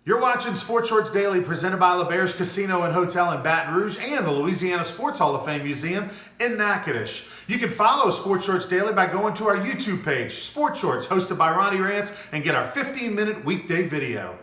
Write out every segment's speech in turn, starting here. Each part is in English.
You're watching Sports Shorts Daily, presented by LeBear's Casino and Hotel in Baton Rouge and the Louisiana Sports Hall of Fame Museum in Natchitoches. You can follow Sports Shorts Daily by going to our YouTube page, Sports Shorts, hosted by Ronnie Rance, and get our 15-minute weekday video.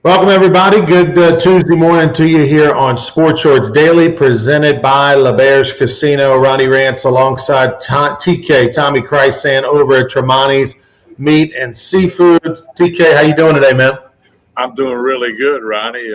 Welcome, everybody. Good Tuesday morning to you here on Sports Shorts Daily, presented by LeBear's Casino. Ronnie Rance alongside TK, Tommy Chrysan, over at Tremonti's Meat and Seafood. TK, how you doing today, man? I'm doing really good, Ronnie.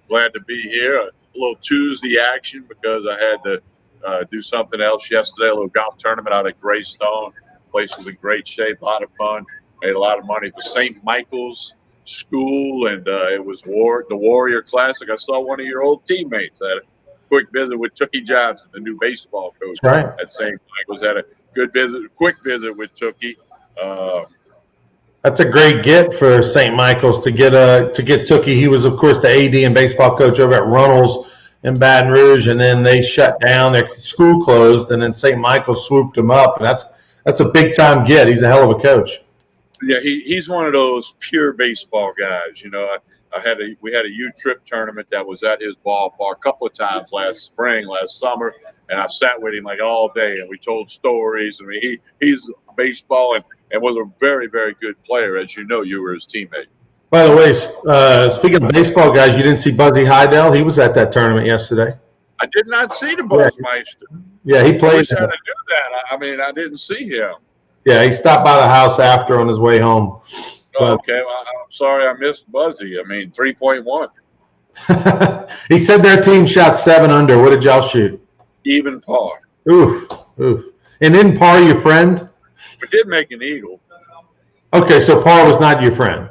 Glad to be here. A little Tuesday action because I had to do something else yesterday, a little golf tournament out at Greystone. Place was in great shape, a lot of fun. Made a lot of money for St. Michael's School, and it was the Warrior Classic. I saw one of your old teammates. I had a quick visit with Tookie Johnson, the new baseball coach at St. Michael's. Had a quick visit with Tookie. That's a great get for St. Michael's to get Tookie. He was, of course, the AD and baseball coach over at Runnels in Baton Rouge, and then they shut down. Their school closed, and then St. Michael's swooped him up, and that's a big time get. He's a hell of a coach. Yeah, he's one of those pure baseball guys. You know, we had a U-Trip tournament that was at his ballpark a couple of times last summer, and I sat with him like all day, and we told stories. I mean, he's baseball and was a very, very good player. As you know, you were his teammate. By the way, speaking of baseball guys, you didn't see Buzzy Heidel? He was at that tournament yesterday. I did not see the Buzzmeister. Yeah, he played. I wish I had to do that. I mean, I didn't see him. Yeah, he stopped by the house after on his way home. Oh, okay, well, I'm sorry I missed Buzzy. I mean, 3.1. He said their team shot 7 under. What did y'all shoot? Even par. Oof. And in par, your friend? We did make an eagle. Okay, so par was not your friend.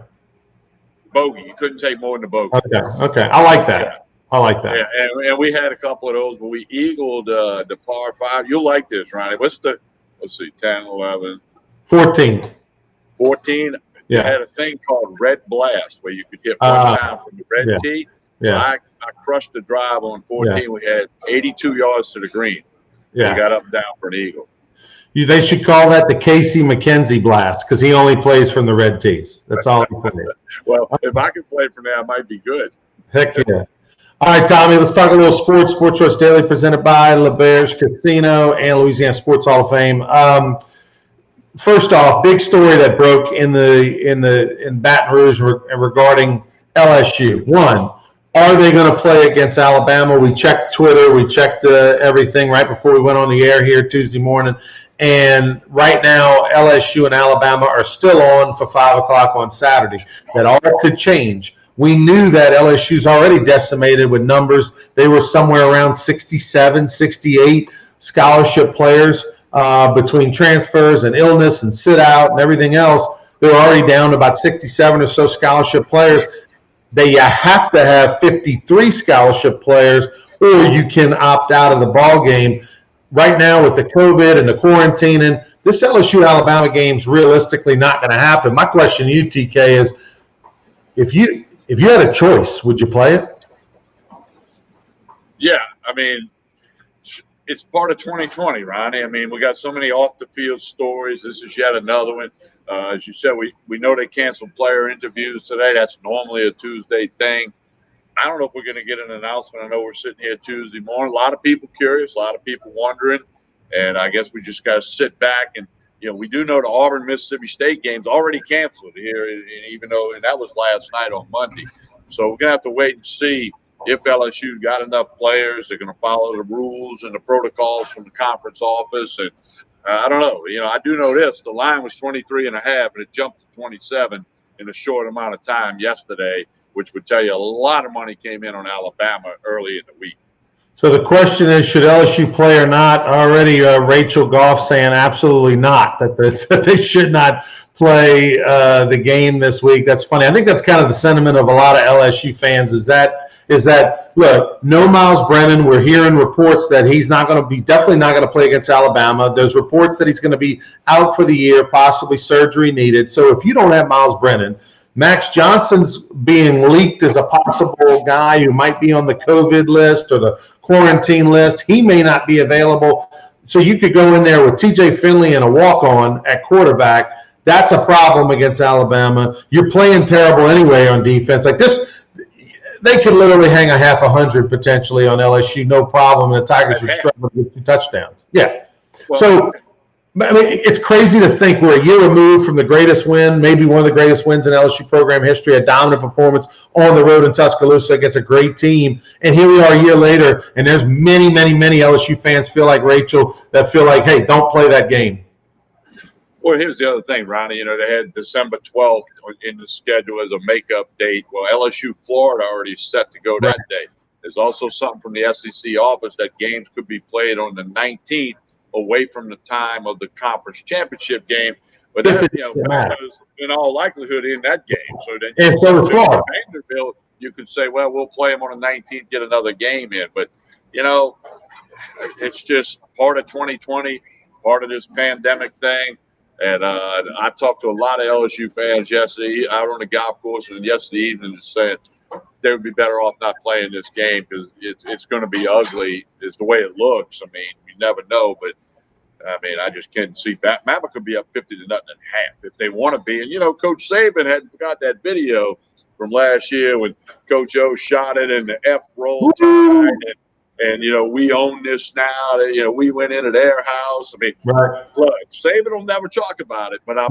Bogey. You couldn't take more than a bogey. Okay. I like that. Yeah, and we had a couple of those, but we eagled the par 5. You'll like this, Ronnie. Let's see, 10, 11. 14. 14? Yeah. They had a thing called Red Blast where you could hit one time from the red tee. Yeah. I crushed the drive on 14. Yeah. We had 82 yards to the green. Yeah. We got up and down for an eagle. They should call that the Casey McKenzie Blast because he only plays from the red tees. That's all he plays. Well, if I could play from there, I might be good. Heck yeah. All right, Tommy, let's talk a little sports. Sports Shorts Daily, presented by LeBear's Casino and Louisiana Sports Hall of Fame. First off, big story that broke in Baton Rouge regarding LSU. One, are they going to play against Alabama? We checked Twitter, we checked everything right before we went on the air here Tuesday morning, and right now LSU and Alabama are still on for 5 o'clock on Saturday. That all could change. We knew that LSU's already decimated with numbers. They were somewhere around 67, 68 scholarship players between transfers and illness and sit-out and everything else. They were already down to about 67 or so scholarship players. They have to have 53 scholarship players, or you can opt out of the ball game. Right now with the COVID and the quarantining, this LSU-Alabama game's realistically not going to happen. My question to you, TK, is if you had a choice, would you play it? Yeah, I mean, it's part of 2020, Ronnie. I mean, we got so many off-the-field stories. This is yet another one. As you said, we know they canceled player interviews today. That's normally a Tuesday thing. I don't know if we're going to get an announcement. I know we're sitting here Tuesday morning. A lot of people curious, a lot of people wondering, and I guess we just got to sit back and, you know, we do know the Auburn-Mississippi State game's already canceled here, even though that was last night on Monday. So we're going to have to wait and see if LSU got enough players. They're going to follow the rules and the protocols from the conference office. And I don't know. You know, I do know this. The line was 23.5, and it jumped to 27 in a short amount of time yesterday, which would tell you a lot of money came in on Alabama early in the week. So the question is, should LSU play or not? Already Rachel Goff saying absolutely not, that they should not play the game this week. That's funny. I think that's kind of the sentiment of a lot of LSU fans, is that is that, look, no Myles Brennan. We're hearing reports that he's definitely not going to play against Alabama. There's reports that he's going to be out for the year, possibly surgery needed. So if you don't have Myles Brennan, Max Johnson's being leaked as a possible guy who might be on the COVID list or the quarantine list. He may not be available. So you could go in there with TJ Finley and a walk-on at quarterback. That's a problem against Alabama. You're playing terrible anyway on defense. Like this, they could literally hang a half 100 potentially on LSU, no problem. And the Tigers would struggle to get 2 touchdowns. Yeah. Well, so, I mean, it's crazy to think we're a year removed from the greatest win, maybe one of the greatest wins in LSU program history, a dominant performance on the road in Tuscaloosa against a great team. And here we are a year later, and there's many, many, many LSU fans feel like Rachel that feel like, hey, don't play that game. Well, here's the other thing, Ronnie. They had December 12th in the schedule as a makeup date. Well, LSU, Florida already set to go that day. There's also something from the SEC office that games could be played on the 19th away from the time of the conference championship game. But that, Bama's in all likelihood in that game. So then Vanderbilt, you could say, well, we'll play them on the 19th, get another game in. But, it's just part of 2020, part of this pandemic thing. And I talked to a lot of LSU fans yesterday out on the golf course and yesterday evening saying they would be better off not playing this game because it's going to be ugly is the way it looks. I mean, you never know, but I mean, I just can't see that. Bama could be up 50-0 at half if they want to be. And, Coach Saban hadn't forgot that video from last year when Coach O shot it in the F roll tide and we own this now. We went into their house. I mean, look, Saban will never talk about it, but I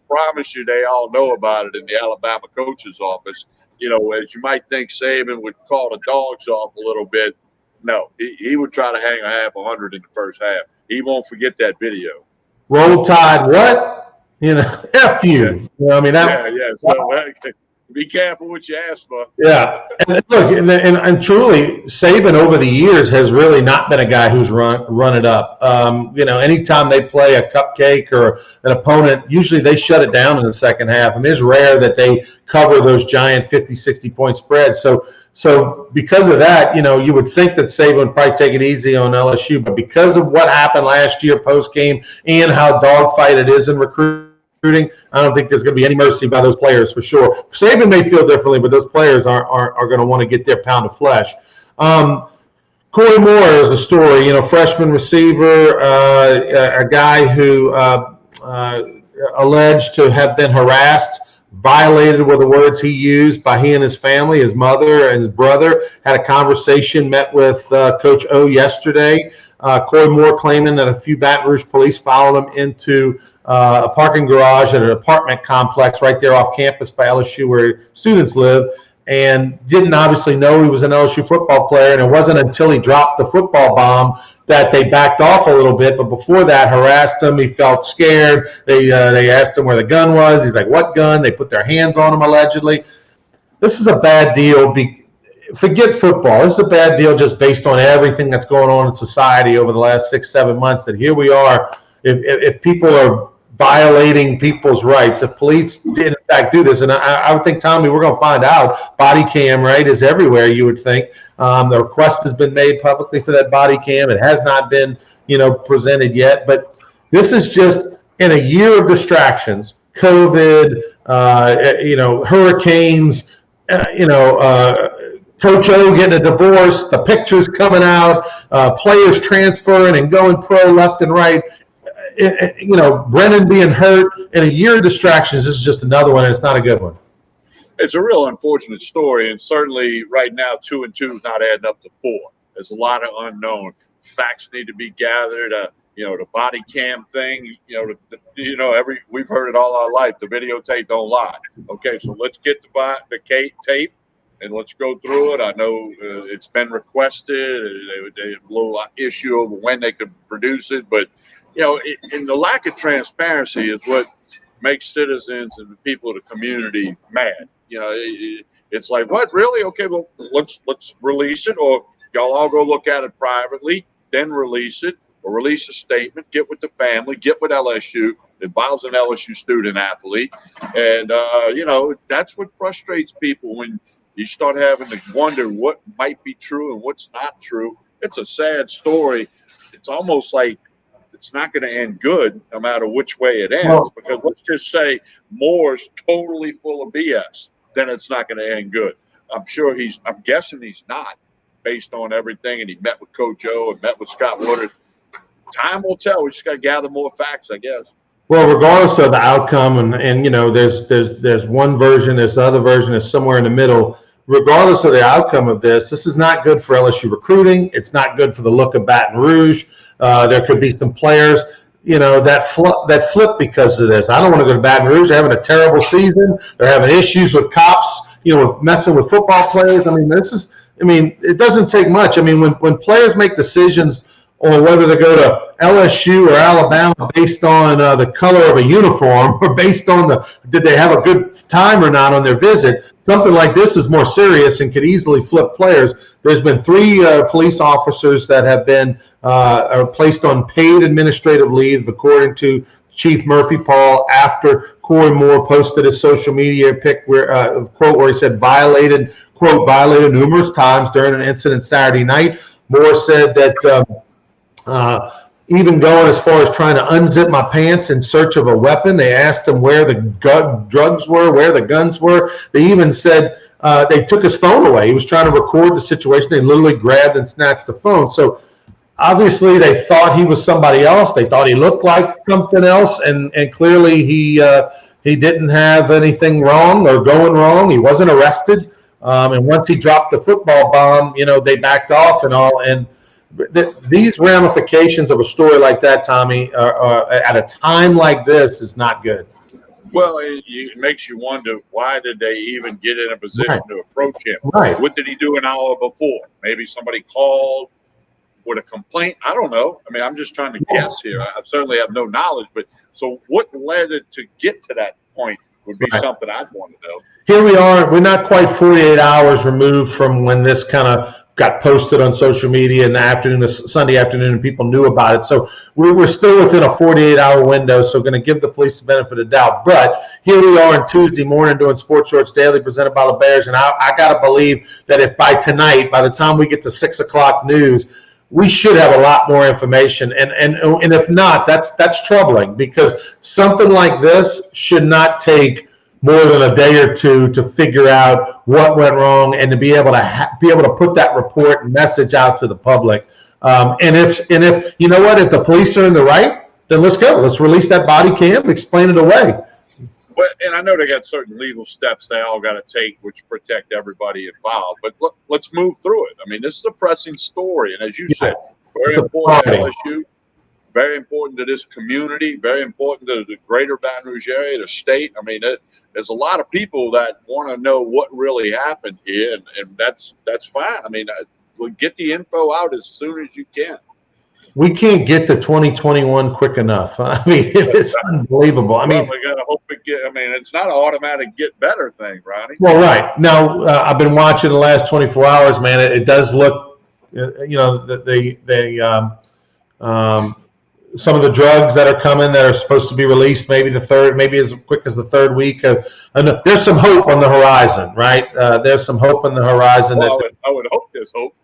promise you they all know about it in the Alabama coach's office. As you might think Saban would call the dogs off a little bit. No, he would try to hang a half 100 in the first half. He won't forget that video. Roll Tide, what? F you. Yeah. So, be careful what you ask for. Yeah. And look, and truly, Saban over the years has really not been a guy who's run it up. Anytime they play a cupcake or an opponent, usually they shut it down in the second half. I mean, it's rare that they cover those giant 50, 60-point spreads. So because of that, you would think that Saban would probably take it easy on LSU. But because of what happened last year post-game and how dogfight it is in recruiting, I don't think there's going to be any mercy by those players for sure. Saban may feel differently, but those players are going to want to get their pound of flesh. Koy Moore is a story, freshman receiver, a guy who alleged to have been harassed, violated were the words he used by he and his family. His mother and his brother had a conversation, met with Coach O yesterday. Koy Moore claiming that a few Baton Rouge police followed him into a parking garage at an apartment complex right there off campus by LSU where students live, and didn't obviously know he was an LSU football player. And it wasn't until he dropped the football bomb that they backed off a little bit. But before that, harassed him. He felt scared. They asked him where the gun was. He's like, what gun? They put their hands on him allegedly. This is a bad deal. Forget football. This is a bad deal just based on everything that's going on in society over the last 6-7 months. That here we are. If people are violating people's rights, if police did in fact do this, and I would think, Tommy, we're going to find out. Body cam, right, is everywhere. You would think the request has been made publicly for that body cam. It has not been, presented yet. But this is just in a year of distractions, COVID, hurricanes, Coach O getting a divorce, the pictures coming out, players transferring and going pro left and right. Brennan being hurt in a year of distractions. This is just another one, and it's not a good one. It's a real unfortunate story, and certainly right now 2 and 2 is not adding up to 4. There's a lot of unknown facts need to be gathered. The body cam thing. We've heard it all our life. The videotape don't lie. Okay, so let's get the tape. And let's go through it. I know it's been requested. They have a little issue over when they could produce it. But, and the lack of transparency is what makes citizens and the people of the community mad. It's like, what, really? Okay, well, let's release it. Or y'all all go look at it privately, then release it. Or release a statement, get with the family, get with LSU. It involves an LSU student athlete. And, that's what frustrates people when you start having to wonder what might be true and what's not true. It's a sad story. It's almost like it's not going to end good no matter which way it ends. Well, Because let's just say Moore's totally full of BS, then it's not going to end good. I'm guessing he's not, based on everything. And he met with Coach O and met with Scott Woodard. Time will tell. We just got to gather more facts, I guess. Well, regardless of the outcome, and you know, there's one version, there's the other version, is somewhere in the middle. Regardless of the outcome of this is not good for LSU recruiting. It's not good for the look of Baton Rouge. There could be some players, you know, that flip because of this. I don't want to go to Baton Rouge. They're having a terrible season. They're having issues with cops, you know, with messing with football players. I mean, it doesn't take much. I mean, when players make decisions on whether to go to LSU or Alabama based on the color of a uniform or based on did they have a good time or not on their visit, something like this is more serious and could easily flip players. There's been 3 police officers that have been placed on paid administrative leave, according to Chief Murphy Paul, after Koy Moore posted a social media pic quote where he said violated numerous times during an incident Saturday night. Moore said that even going as far as trying to unzip my pants in search of a weapon. They asked him where the drugs were, where the guns were. They even said they took his phone away. He was trying to record the situation. They literally grabbed and snatched the phone. So obviously they thought he was somebody else. They thought he looked like something else, and clearly he didn't have anything wrong or going wrong. He wasn't arrested. And once he dropped the football bomb, you know, they backed off and all. And these ramifications of a story like that, Tommy, at a time like this is not good. Well, it makes you wonder, why did they even get in a position to approach him? Right. What did he do an hour before? Maybe somebody called with a complaint. I don't know. I mean, I'm just trying to guess here. I certainly have no knowledge. But so what led it to get to that point would be something I'd want to know. Here we are. We're not quite 48 hours removed from when this kind of got posted on social media in the afternoon, this Sunday afternoon, and people knew about it. So we're still within a 48-hour window, so going to give the police the benefit of the doubt. But here we are on Tuesday morning doing Sports Shorts Daily presented by the Bears, and I got to believe that if by tonight, by the time we get to 6 o'clock news, we should have a lot more information. And if not, that's troubling, because something like this should not take more than a day or two to figure out what went wrong and to be able to put that report and message out to the public. And if you know what, if the police are in the right, then let's go. Let's release that body cam, explain it away. Well, and I know they got certain legal steps they all got to take, which protect everybody involved. But look, let's move through it. I mean, this is a pressing story, and as you said, very important to LSU, very important to this community, very important to the greater Baton Rouge area, the state. I mean, there's a lot of people that want to know what really happened here, and that's fine. I mean, we'll get the info out as soon as you can. We can't get to 2021 quick enough. I mean, it's unbelievable. I mean, we got to hope it get. I mean, it's not an automatic get better thing, Ronnie. Well, right now, I've been watching the last 24 hours, man. It does look, you know, some of the drugs that are coming that are supposed to be released, maybe as quick as the third week. There's some hope on the horizon, right? There's some hope on the horizon. Well, I would hope there's hope.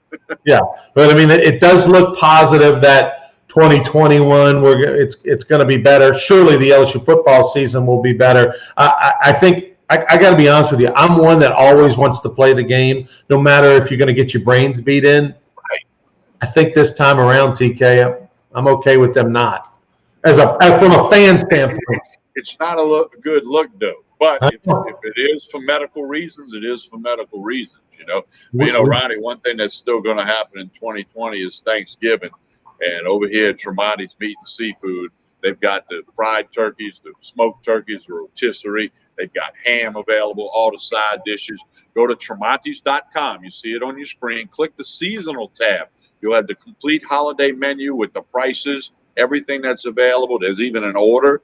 Yeah, but I mean, it does look positive that 2021 it's going to be better. Surely the LSU football season will be better. I think I got to be honest with you. I'm one that always wants to play the game, no matter if you're going to get your brains beat in. Right. I think this time around, TK, I'm okay with them not. As from a fan standpoint, it's not a good look though. But if it is for medical reasons, it is for medical reasons. You know, but, Ronnie, one thing that's still going to happen in 2020 is Thanksgiving, and over here at Tremonti's Meat and Seafood, they've got the fried turkeys, the smoked turkeys, the rotisserie. They've got ham available, all the side dishes. Go to Tremontis.com. You see it on your screen. Click the seasonal tab. You'll have the complete holiday menu with the prices, everything that's available. There's even an order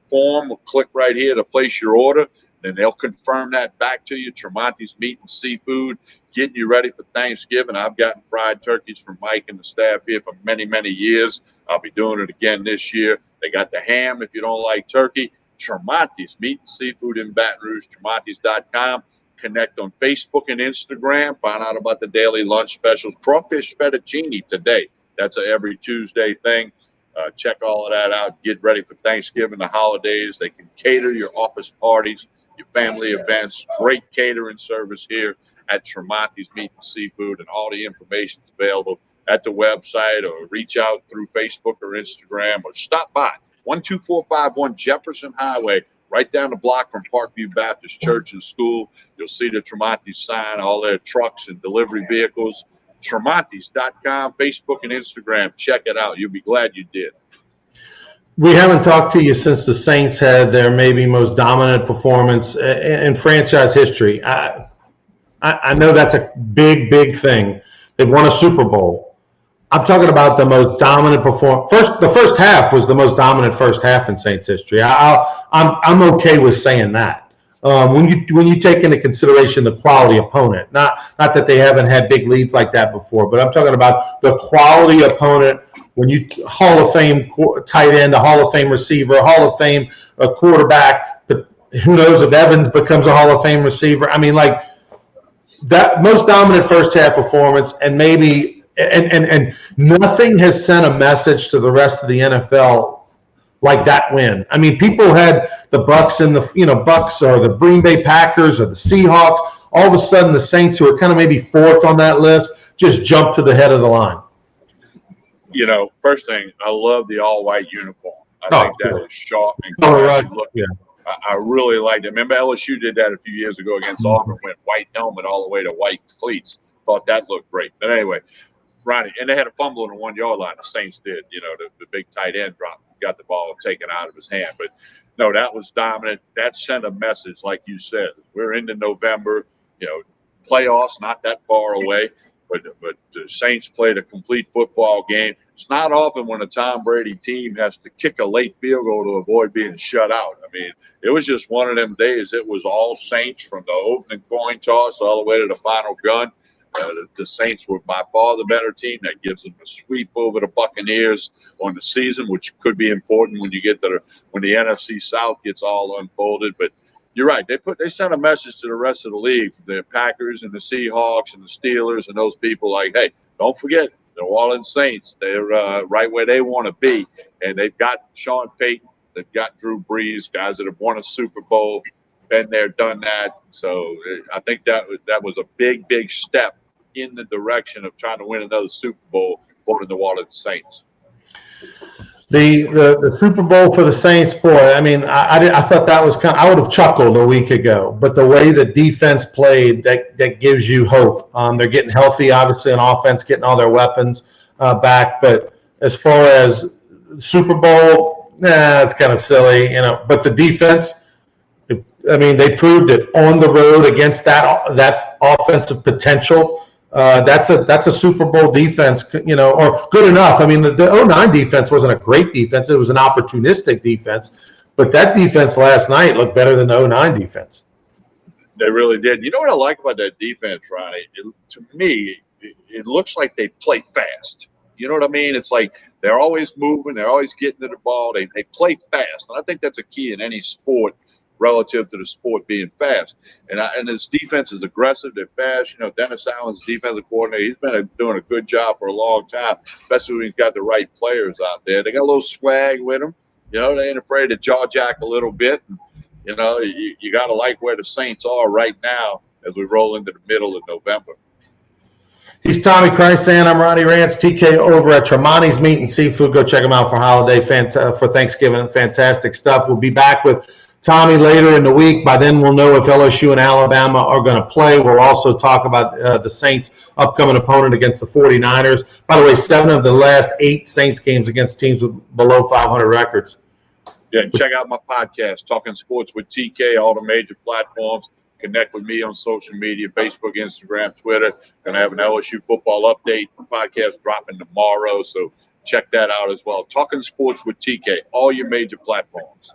form. Click right here to place your order. Then they'll confirm that back to you. Tremonti's Meat and Seafood, getting you ready for Thanksgiving. I've gotten fried turkeys from Mike and the staff here for many, many years. I'll be doing it again this year. They got the ham if you don't like turkey. Tremonti's Meat and Seafood in Baton Rouge, Tremontis.com. Connect on Facebook and Instagram. Find out about the daily lunch specials. Crawfish fettuccine today. That's a every Tuesday thing. Check all of that out. Get ready for Thanksgiving, the holidays. They can cater your office parties, your family events. Great catering service here at Tremonti's Meat and Seafood, and all the information is available at the website, or reach out through Facebook or Instagram, or stop by 12451 Jefferson Highway, right down the block from Parkview Baptist Church and School. You'll see the Tremonti's sign, all their trucks and delivery vehicles. Tremonti's.com, Facebook and Instagram. Check it out. You'll be glad you did. We haven't talked to you since the Saints had their maybe most dominant performance in franchise history. I know that's a big, big thing. They won a Super Bowl. I'm talking about the most dominant performance. The first half was the most dominant first half in Saints history. I'm okay with saying that. When you take into consideration the quality opponent, not that they haven't had big leads like that before, but I'm talking about the quality opponent. When you Hall of Fame tight end, a Hall of Fame receiver, a Hall of Fame quarterback, but who knows if Evans becomes a Hall of Fame receiver? I mean, like that most dominant first half performance, and maybe and nothing has sent a message to the rest of the NFL like that win. I mean, people had the Bucks and the Bucks or the Green Bay Packers or the Seahawks. All of a sudden, the Saints, who are kind of maybe fourth on that list, just jumped to the head of the line. First thing, I love the all-white uniform. I think that is sharp and classy looking. Yeah. I really liked it. Remember, LSU did that a few years ago against Auburn, went white helmet all the way to white cleats. Thought that looked great. But anyway, Ronnie, and they had a fumble on the 1 yard line. The Saints did. The big tight end got the ball taken out of his hand. But no, that was dominant. That sent a message, like you said. We're into November. Playoffs not that far away. But the Saints played a complete football game. It's not often when a Tom Brady team has to kick a late field goal to avoid being shut out. I mean, it was just one of them days. It was all Saints from the opening coin toss all the way to the final gun. The Saints were by far the better team. That gives them a sweep over the Buccaneers on the season, which could be important when you get to when the NFC South gets all unfolded. But you're right. They sent a message to the rest of the league, the Packers and the Seahawks and the Steelers and those people, like, hey, don't forget, the New Orleans Saints. They're right where they want to be, and they've got Sean Payton, they've got Drew Brees, guys that have won a Super Bowl, been there, done that. So I think that was a big, big step in the direction of trying to win another Super Bowl for the New Orleans Saints. The Super Bowl for the Saints, boy, I mean, I thought that was I would have chuckled a week ago, but the way the defense played, that gives you hope. They're getting healthy, obviously, on offense, getting all their weapons back. But as far as Super Bowl, it's kind of silly, But the defense, they proved it on the road against that offensive potential. That's a Super Bowl defense, or good enough. I mean, the 2009 defense wasn't a great defense. It was an opportunistic defense. But that defense last night looked better than the 2009 defense. They really did. You know what I like about that defense, Ronnie? To me, it looks like they play fast. You know what I mean? It's like they're always moving. They're always getting to the ball. They play fast. And I think that's a key in any sport, relative to the sport being fast. And his defense is aggressive. They're fast. Dennis Allen's defensive coordinator, he's been doing a good job for a long time, especially when he's got the right players out there. They got a little swag with them. They ain't afraid to jaw jack a little bit. And, you got to like where the Saints are right now as we roll into the middle of November. He's Tommy Krysan. I'm Ronnie Rance, TK over at Tremonti's Meat and Seafood. Go check them out for Thanksgiving. Fantastic stuff. We'll be back with Tommy later in the week. By then, we'll know if LSU and Alabama are going to play. We'll also talk about the Saints' upcoming opponent against the 49ers. By the way, 7 of the last 8 Saints games against teams with below 500 records. Yeah, and check out my podcast, Talking Sports with TK, all the major platforms. Connect with me on social media, Facebook, Instagram, Twitter. Going to have an LSU football update podcast dropping tomorrow, so check that out as well. Talking Sports with TK, all your major platforms.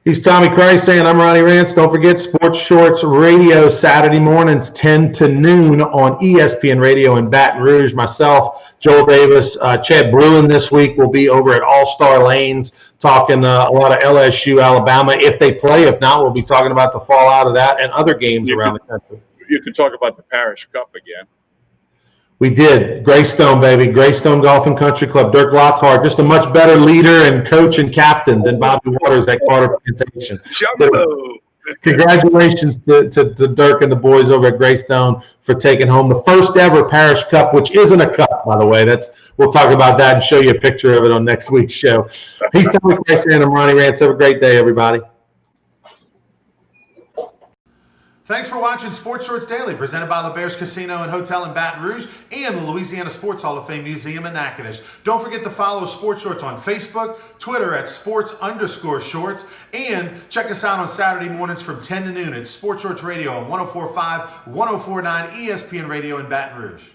He's Tommy Christ saying I'm Ronnie Rance. Don't forget Sports Shorts Radio Saturday mornings 10 to noon on ESPN Radio in Baton Rouge. Myself, Joel Davis, Chad Bruin this week will be over at All-Star Lanes talking a lot of LSU, Alabama if they play. If not, we'll be talking about the fallout of that and other games around the country. You can talk about the Parish Cup again. We did. Greystone, baby. Greystone Golf and Country Club. Dirk Lockhart, just a much better leader and coach and captain than Bobby Waters at Carter Plantation. Jumbo. Congratulations to Dirk and the boys over at Greystone for taking home the first ever Parish Cup, which isn't a cup, by the way. We'll talk about that and show you a picture of it on next week's show. He's Tommy Christ and I'm Ronnie Rance. Have a great day, everybody. Thanks for watching Sports Shorts Daily, presented by LeBear's Casino and Hotel in Baton Rouge and the Louisiana Sports Hall of Fame Museum in Natchitoches. Don't forget to follow Sports Shorts on Facebook, Twitter at sports_shorts, and check us out on Saturday mornings from 10 to noon at Sports Shorts Radio on 104.5, 104.9 ESPN Radio in Baton Rouge.